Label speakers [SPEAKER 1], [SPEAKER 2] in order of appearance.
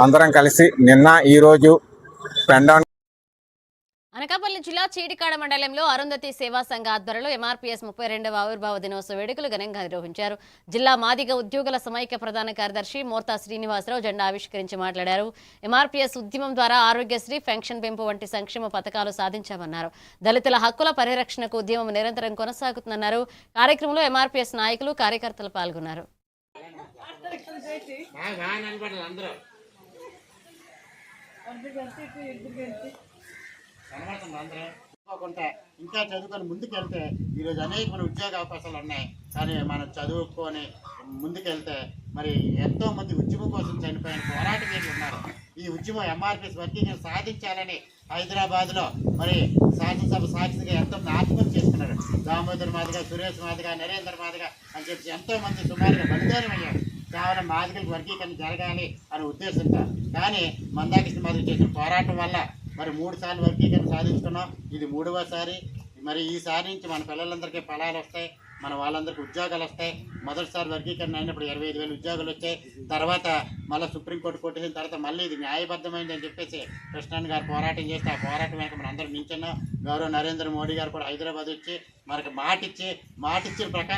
[SPEAKER 1] అందరం కలిసి నిన్న ఈరోజు పెండా
[SPEAKER 2] అనకాపల్లి జిల్లా చీడికాడ మండలంలో అరుంధతి సేవా సంఘ ఆధ్వర్యంలో ఎంఆర్పీఎస్ 32వ ఆవిర్భావ దినోత్సవ వేడుకలు ఘనంగా నిర్వహించారు. జిల్లా మాదిగ ఉద్యోగుల సమైక్య ప్రధాన కార్యదర్శి మోర్తా శ్రీనివాసరావు జెండా ఆవిష్కరించి మాట్లాడారు. ఎంఆర్పీఎస్ ఉద్యమం ద్వారా ఆరోగ్యశ్రీ, పెన్షన్ పెంపు వంటి సంక్షేమ పథకాలు సాధించామన్నారు. దళితుల హక్కుల పరిరక్షణకు ఉద్యమం నిరంతరం కొనసాగుతుందన్నారు. కార్యక్రమంలో ఎంఆర్పీఎస్ నాయకులు, కార్యకర్తలు పాల్గొన్నారు.
[SPEAKER 3] కనబడుతుంది ఇంకా చదువుకొని ముందుకెళ్తే ఈరోజు అనేకమైన ఉద్యోగ అవకాశాలు ఉన్నాయి. కానీ మనం చదువుకొని ముందుకెళ్తే మరి ఎంతో మంది ఉద్యమం కోసం చనిపోయిన పోరాటవీరులు ఉన్నారు. ఈ ఉద్యమం ఎంఆర్పీఎస్ వర్గీకరణ సాధించాలని హైదరాబాద్లో మరి శాసనసభ సాక్షిగా ఎంతో ఆత్మహత్య చేసుకున్నారు. దామోదర్ మాదిగ, సురేష్ మాదిగ, నరేంద్ర మాదిగ అని చెప్పి ఎంతో మంది సుమారుగా బలిదానం అయ్యారు. కేవలం మాదిగలకు వర్గీకరణ జరగాలి అనే ఉద్దేశంతో. కానీ మందాకృష్ణ మాదిగ చేసిన పోరాటం వల్ల మరి 3 సార్లు వర్గీకరణ సాధించుకున్నాం. ఇది 3వసారి. మరి ఈసారి నుంచి మన పిల్లలందరికీ ఫలాలు వస్తాయి, మన వాళ్ళందరికీ ఉద్యోగాలు వస్తాయి. మొదటిసారి వర్గీకరణ అయినప్పుడు 25,000 ఉద్యోగాలు వచ్చాయి. తర్వాత మళ్ళీ సుప్రీంకోర్టు కొట్టేసిన తర్వాత మళ్ళీ ఇది న్యాయబద్ధమైంది అని చెప్పేసి కృష్ణన్ గారు పోరాటం చేస్తే ఆ పోరాటం వెనక మనం అందరం నించున్నాం. గౌరవ నరేంద్ర మోడీ గారు కూడా హైదరాబాద్ వచ్చి మనకు మాటిచ్చిన ప్రకారం